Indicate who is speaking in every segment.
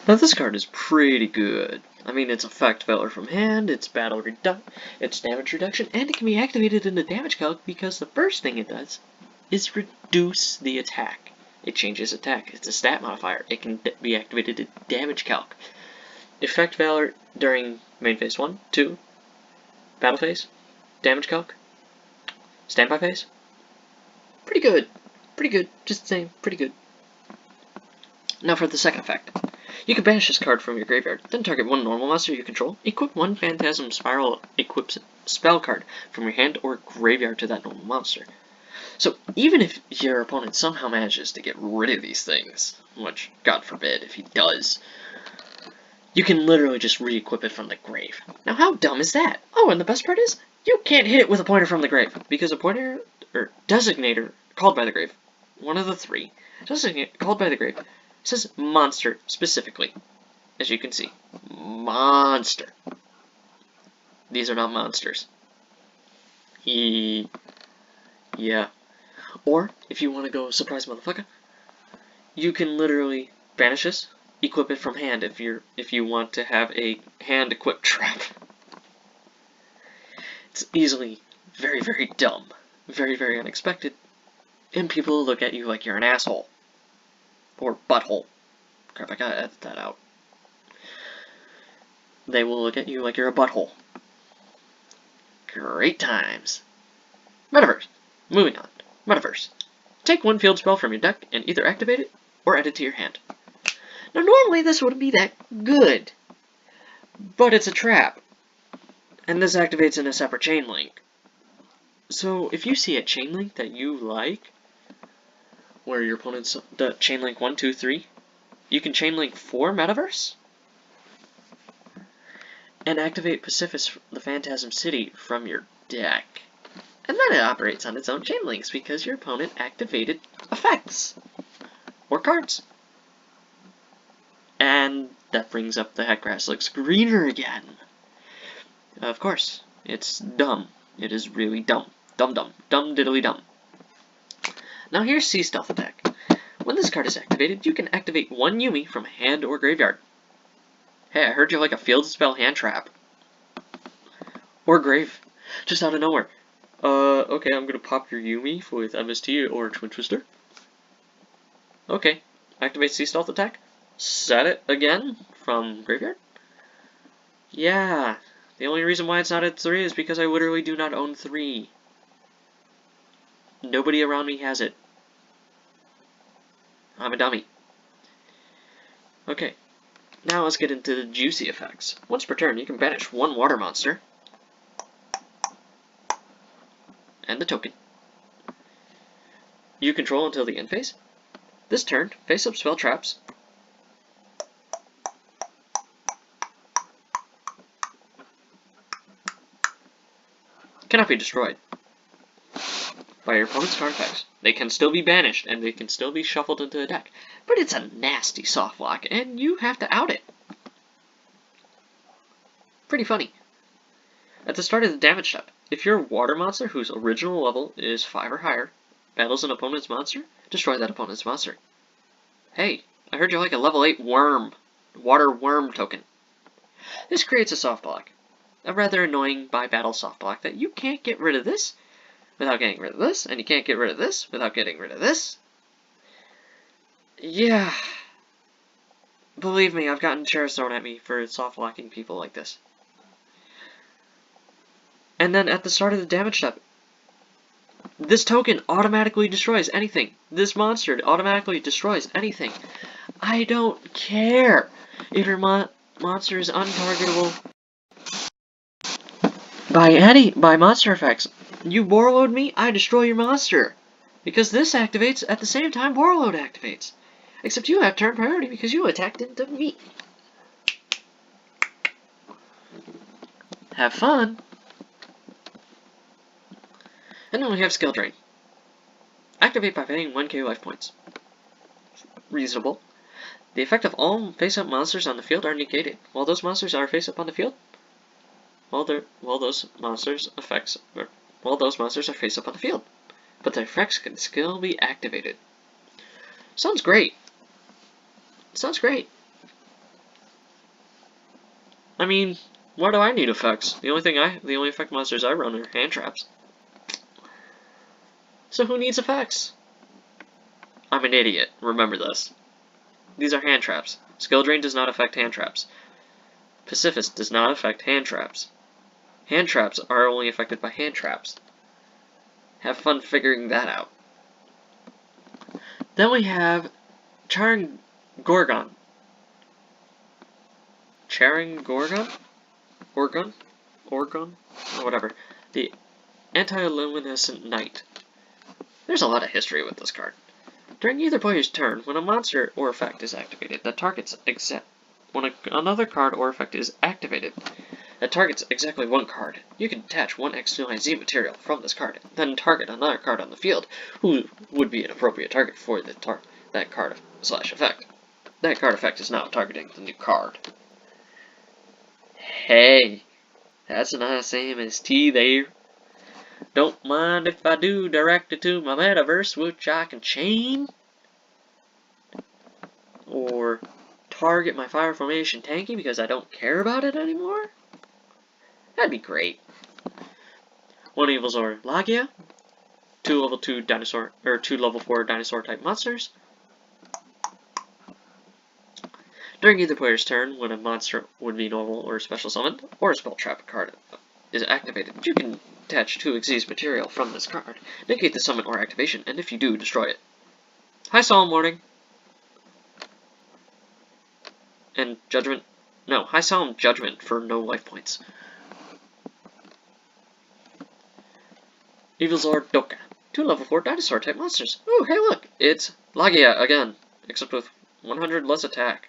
Speaker 1: Now this card is pretty good. I mean, it's effect valor from hand, it's it's damage reduction, and it can be activated in the damage calc because the first thing it does is reduce the attack. It changes attack. It's a stat modifier. It can be activated in damage calc. Effect valor during main phase 1, 2, battle phase, damage calc, standby phase. Pretty good. Pretty good. Just saying, pretty good. Now for the second effect. You can banish this card from your graveyard, then target one normal monster you control, equip one Phantasm Spiral equips spell card from your hand or graveyard to that normal monster. So even if your opponent somehow manages to get rid of these things, which God forbid if he does, you can literally just re-equip it from the grave. Now how dumb is that? Oh, and the best part is, you can't hit it with a pointer from the grave, because a pointer, or designator, called by the grave, one of the three, designator called by the grave, says monster specifically. As you can see, monster. These are not monsters. Yeah. Or, if you want to go surprise motherfucker, you can literally banish this, equip it from hand if you want to have a hand equipped trap. It's easily very, very dumb, very, very unexpected, and people will look at you like you're an asshole. Or butthole. Crap, I gotta edit that out. They will look at you like you're a butthole. Great times. Metaverse. Moving on. Metaverse. Take one field spell from your deck and either activate it or add it to your hand. Now normally this wouldn't be that good, but it's a trap. And this activates in a separate chain link. So if you see a chain link that you like, where your opponent's the chain link 1, 2, 3, you can chain link 4 Metaverse and activate Pacifist the Phantasm City from your deck. And then it operates on its own chain links because your opponent activated effects or cards. And that brings up the heck grass looks greener again. Of course, it's dumb. It is really dumb. Dumb diddly dumb. Now here's Sea Stealth Attack. When this card is activated, you can activate one Yumi from hand or graveyard. Hey, I heard you like a field spell hand trap. Or grave. Just out of nowhere. Okay, I'm gonna pop your Yumi with MST or Twin Twister. Okay, activate Sea Stealth Attack. Set it again from graveyard. Yeah, the only reason why it's not at 3 is because I literally do not own 3. Nobody around me has it. I'm a dummy. Okay, now let's get into the juicy effects. Once per turn, you can banish one water monster and the token you control until the end phase. This turn, face-up spell traps cannot be destroyed by your opponent's card effects. They can still be banished, and they can still be shuffled into the deck. But it's a nasty soft lock, and you have to out it. Pretty funny. At the start of the damage step, if your water monster whose original level is 5 or higher battles an opponent's monster, destroy that opponent's monster. Hey, I heard you like a level 8 worm, water worm token. This creates a soft block. A rather annoying by battle soft block that you can't get rid of this without getting rid of this, and you can't get rid of this without getting rid of this. Yeah. Believe me, I've gotten chairs thrown at me for soft locking people like this. And then at the start of the damage step, this token automatically destroys anything. This monster automatically destroys anything. I don't care if your monster is untargetable by monster effects. You warlord me, I destroy your monster. Because this activates at the same time warlord activates. Except you have turn priority because you attacked into me. Have fun. And then we have Skill Drain. Activate by paying 1k life points. Reasonable. The effect of all face-up monsters on the field are negated. While those monsters are face-up on the field, while those monsters are face-up on the field, but their effects can still be activated. Sounds great. Sounds great. I mean, why do I need effects? The only effect monsters I run are hand traps. So who needs effects? I'm an idiot. Remember this. These are hand traps. Skill Drain does not affect hand traps. Pacifist does not affect hand traps. Hand traps are only affected by hand traps. Have fun figuring that out. Then we have Charing Gorgon. Charing Gorgon? Orgon? Orgon? Oh, whatever. The Anti-Luminescent Knight. There's a lot of history with this card. During either player's turn, when a monster or effect is activated, that targets another card or effect is activated that targets exactly one card, you can detach one XYZ material from this card, then target another card on the field who would be an appropriate target for that card / effect. That card effect is now targeting the new card. Hey, that's not the same as T there. Don't mind if I do, direct it to my metaverse, which I can chain. Or target my fire formation tanky because I don't care about it anymore. That'd be great. One Evilzor Lagia, 2 level 2 dinosaur, or 2 level 4 dinosaur type monsters. During either player's turn, when a monster would be normal or special summoned, or a spell trap card is activated, you can attach 2 Xyz material from this card, negate the summon or activation, and if you do, destroy it. Hi, Solemn Warning. And Judgment. No, High Solemn Judgment for no life points. Evilzor Doka. 2 level 4 dinosaur type monsters. Oh, hey look! It's Lagia again, except with 100 less attack.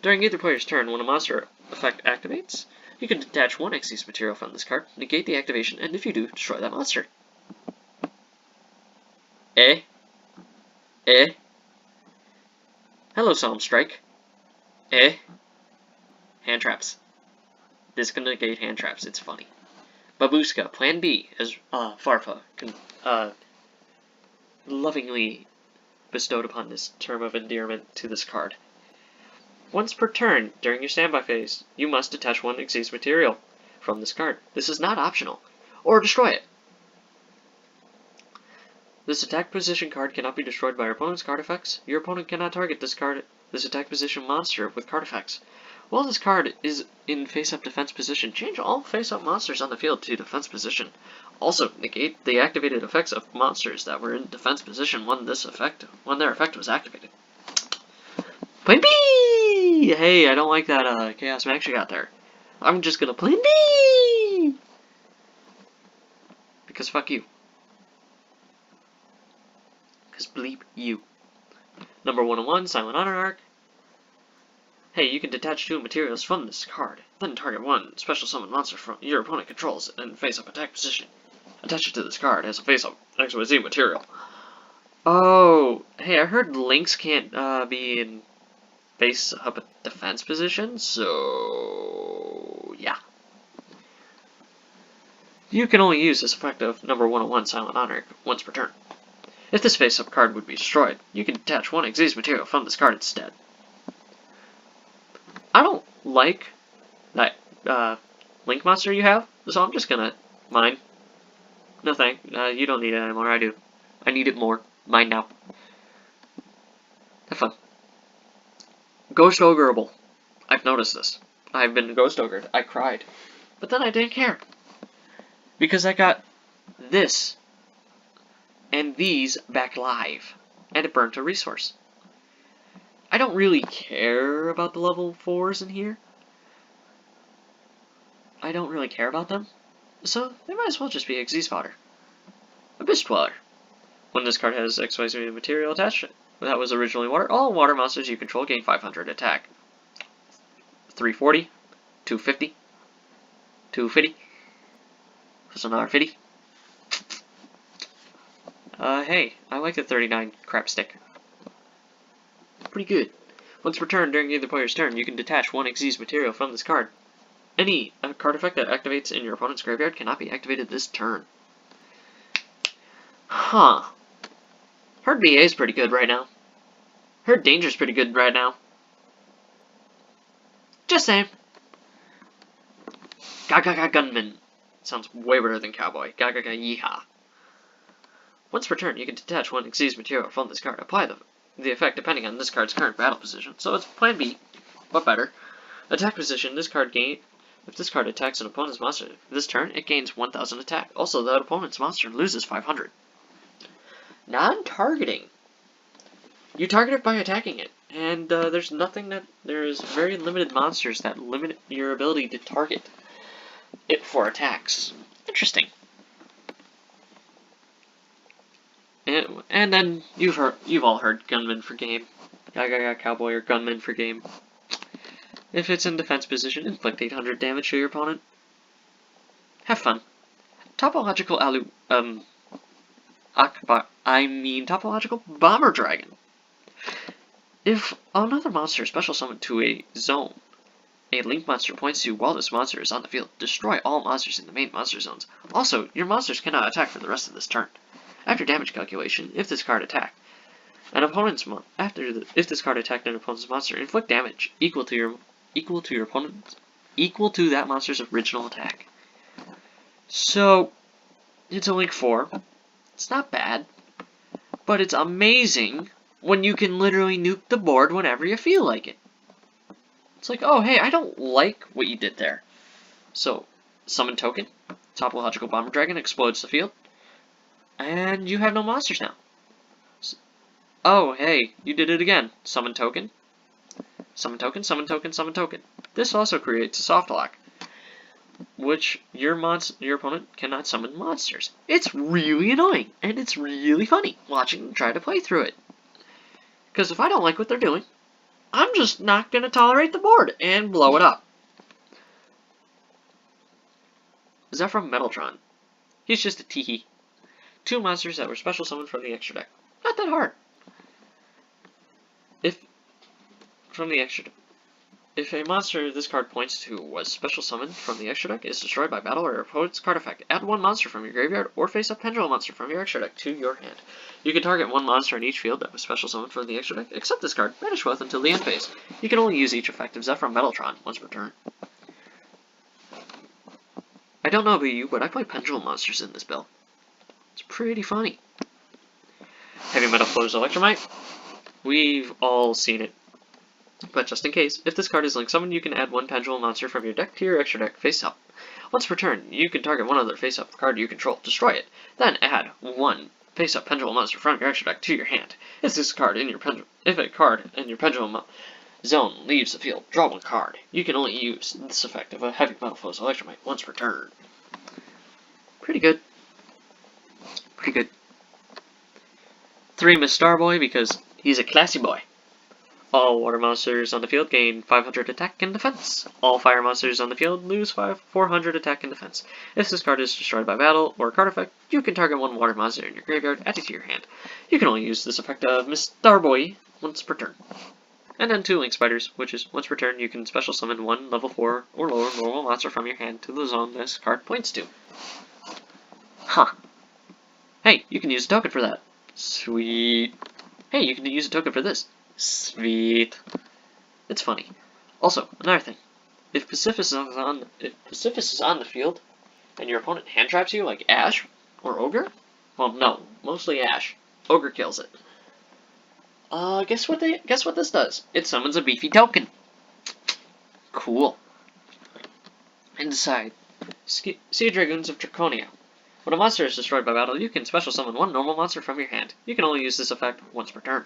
Speaker 1: During either player's turn, when a monster effect activates, you can detach 1 Xyz material from this card, negate the activation, and if you do, destroy that monster. Hello, Solemn Strike. Hand traps. This can negate hand traps, it's funny. Babushka, Plan B, as Farfa lovingly bestowed upon this term of endearment to this card. Once per turn, during your standby phase, you must detach 1 Xyz material from this card. This is not optional. Or destroy it. This attack position card cannot be destroyed by your opponent's card effects. Your opponent cannot target this attack position monster with card effects. While this card is in face-up defense position, change all face-up monsters on the field to defense position. Also, negate the activated effects of monsters that were in defense position when their effect was activated. Plan B! Hey, I don't like that Chaos Max you got there. I'm just gonna Plan B! Because fuck you. Because bleep you. Number 101, Silent Honor Arc. Hey, you can detach 2 materials from this card, then target 1 special summon monster from your opponent controls in face-up attack position. Attach it to this card as a face-up XYZ material. Oh, hey, I heard Lynx can't be in face-up defense position, so yeah. You can only use this effect of number 101 Silent Honor once per turn. If this face-up card would be destroyed, you can detach 1 Xyz material from this card instead. I don't like that Link monster you have, so I'm just gonna mine. No thank, you don't need it anymore, I do. I need it more. Mine now. Have fun. Ghost Ogreable. I've noticed this. I've been Ghost Ogred. I cried. But then I didn't care. Because I got this and these back live. And it burnt a resource. I don't really care about the level 4s in here. I don't really care about them. So they might as well just be Xyz fodder. Abyss Dweller. When this card has XYZ material attached, that was originally water. All water monsters you control gain 500 attack. 340, 250, 250, plus another 50. Hey, I like the 39 crap stick. Pretty good. Once per turn during either player's turn, you can detach 1 Xyz material from this card. Any card effect that activates in your opponent's graveyard cannot be activated this turn. Huh. Heard BA is pretty good right now. Heard Danger's pretty good right now. Just saying. Gaga gunman. Sounds way better than cowboy. Gaga yeehaw. Once per turn, you can detach one exceeds material from this card. Apply the effect depending on this card's current battle position. So it's Plan B, but better. Attack position. This card if this card attacks an opponent's monster this turn, it gains 1,000 attack. Also, that opponent's monster loses 500. Non-targeting. You target it by attacking it, and there's very limited monsters that limit your ability to target it for attacks. Interesting. And then you've all heard gunman for game. Cowboy or gunman for game. If it's in defense position, inflict 800 damage to your opponent. Have fun. Topological topological bomber dragon. If another monster is special summoned to a zone, a link monster points to while this monster is on the field. Destroy all monsters in the main monster zones. Also, your monsters cannot attack for the rest of this turn. After damage calculation, if this card attacked an opponent's monster, inflict damage equal to that monster's original attack. So it's a link 4. It's not bad, but it's amazing when you can literally nuke the board whenever you feel like it. It's like, oh hey, I don't like what you did there. So summon token, topological bomber dragon explodes the field. And you have no monsters now. Oh, hey, you did it again. Summon token. Summon token, summon token, summon token. This also creates a soft lock, which your opponent cannot summon monsters. It's really annoying, and it's really funny watching them try to play through it. Because if I don't like what they're doing, I'm just not going to tolerate the board and blow it up. Is that from Metaltron? He's just a teehee. 2 monsters that were special summoned from the extra deck. Not that hard. If a monster this card points to was special summoned from the extra deck is destroyed by battle or your opponent's card effect, add 1 monster from your graveyard or face up pendulum monster from your extra deck to your hand. You can target 1 monster in each field that was special summoned from the extra deck, except this card, banish both until the end phase. You can only use each effect of Zephyr Metaltron once per turn. I don't know about you, but I play pendulum monsters in this build. It's pretty funny. Heavy Metal Flows Electromite. We've all seen it. But just in case, if this card is link summoned, you can add 1 pendulum monster from your deck to your extra deck face up. Once per turn, you can target one other face up card you control, destroy it, then add 1 face up pendulum monster from your extra deck to your hand. If a card in your pendulum zone leaves the field, draw 1 card. You can only use this effect of a Heavy Metal Flows Electromite once per turn. Pretty good. Pretty good. 3 Miss Starboy because he's a classy boy. All water monsters on the field gain 500 attack and defense. All fire monsters on the field lose 400 attack and defense. If this card is destroyed by battle or card effect, you can target 1 water monster in your graveyard, add it to your hand. You can only use this effect of Miss Starboy once per turn. And then 2 Link Spiders, which is once per turn you can special summon 1 level 4 or lower normal monster from your hand to the zone this card points to. Huh. Hey, you can use a token for that. Sweet. Hey, you can use a token for this. Sweet. It's funny. Also, another thing. If Pacifist is on the field, and your opponent hand traps you like Ash or Ogre, well, no, mostly Ash. Ogre kills it. Guess what this does? It summons a beefy token. Cool. Inside, Sea Dragoons of Draconia. When a monster is destroyed by battle, you can special summon 1 normal monster from your hand. You can only use this effect once per turn.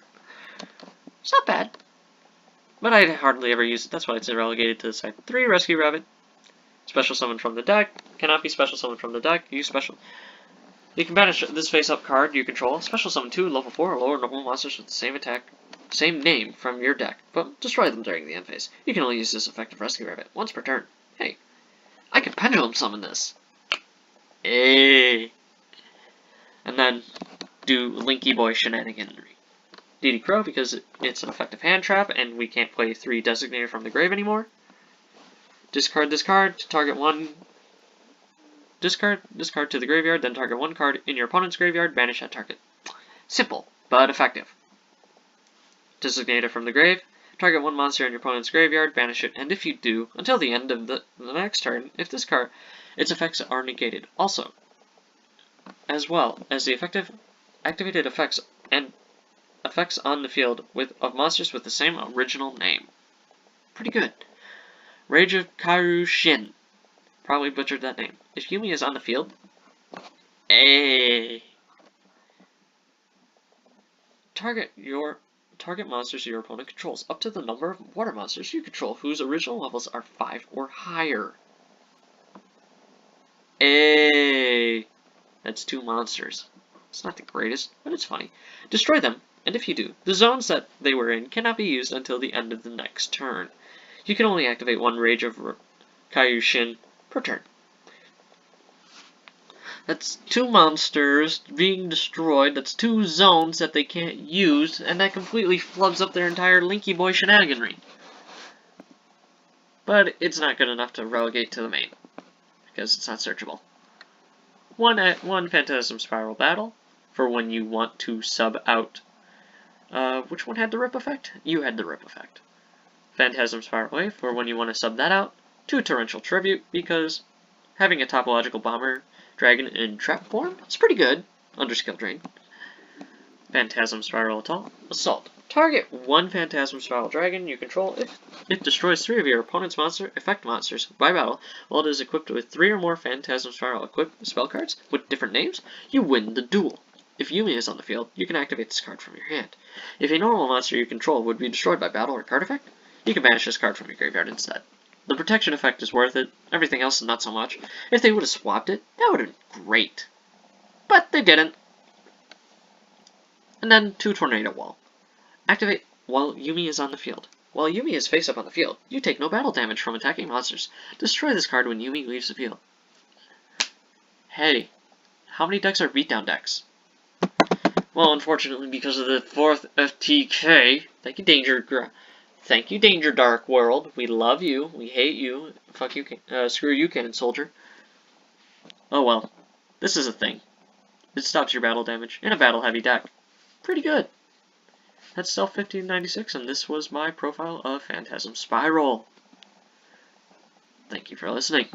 Speaker 1: It's not bad, but I hardly ever use it. That's why it's relegated to the side. 3 Rescue Rabbit. Special summon from the deck. Cannot be special summoned from the deck. You can banish this face-up card you control. Special summon 2 level 4 or lower normal monsters with the same name from your deck, but destroy them during the end phase. You can only use this effect of Rescue Rabbit once per turn. Hey, I can pendulum summon this. Hey. And then do Linky Boy shenaniganry. DD Crow because it's an effective hand trap and we can't play 3 Designator from the grave anymore. Discard this card to target 1. Discard this card to the graveyard, then target 1 card in your opponent's graveyard, banish that target. Simple, but effective. Designator from the grave. Target one monster in your opponent's graveyard, banish it, and if you do, until the end of the next turn, if this card, its effects are negated. Also, as well as the activated effects and effects on the field of monsters with the same original name. Pretty good. Rage of Karushin. Probably butchered that name. If Yumi is on the field, target monsters your opponent controls up to the number of water monsters you control whose original levels are 5 or higher. That's 2 monsters. It's not the greatest, but it's funny. Destroy them, and if you do, the zones that they were in cannot be used until the end of the next turn. You can only activate one Rage of Kaioshin per turn. That's 2 monsters being destroyed, that's 2 zones that they can't use, and that completely flubs up their entire Linky Boy shenaniganry. But it's not good enough to relegate to the main, because it's not searchable. One Phantasm Spiral battle, for when you want to sub out. Which one had the rip effect? You had the rip effect. Phantasm Spiral Wave, for when you want to sub that out. 2 Torrential Tribute, because having a topological bomber dragon in trap form is pretty good under skill drain. Phantasm Spiral Assault. Target one Phantasm Spiral dragon you control if it destroys 3 of your opponent's effect monsters by battle while it is equipped with 3 or more Phantasm Spiral equipped spell cards with different names. You win the duel. If Yumi is on the field, you can activate this card from your hand. If a normal monster you control would be destroyed by battle or card effect, you can banish this card from your graveyard instead. The protection effect is worth it, everything else not so much. If they would have swapped it, that would have been great. But they didn't. And then 2 Tornado Wall. Activate while Yumi is on the field. While Yumi is face up on the field, you take no battle damage from attacking monsters. Destroy this card when Yumi leaves the field. Hey, how many decks are beatdown decks? Well, unfortunately, because of the 4th FTK, thank you, Danger Dark World. We love you. We hate you. Fuck you. Screw you, Cannon Soldier. Oh well. This is a thing. It stops your battle damage in a battle-heavy deck. Pretty good. That's Stealth 1596, and this was my profile of Phantasm Spiral. Thank you for listening.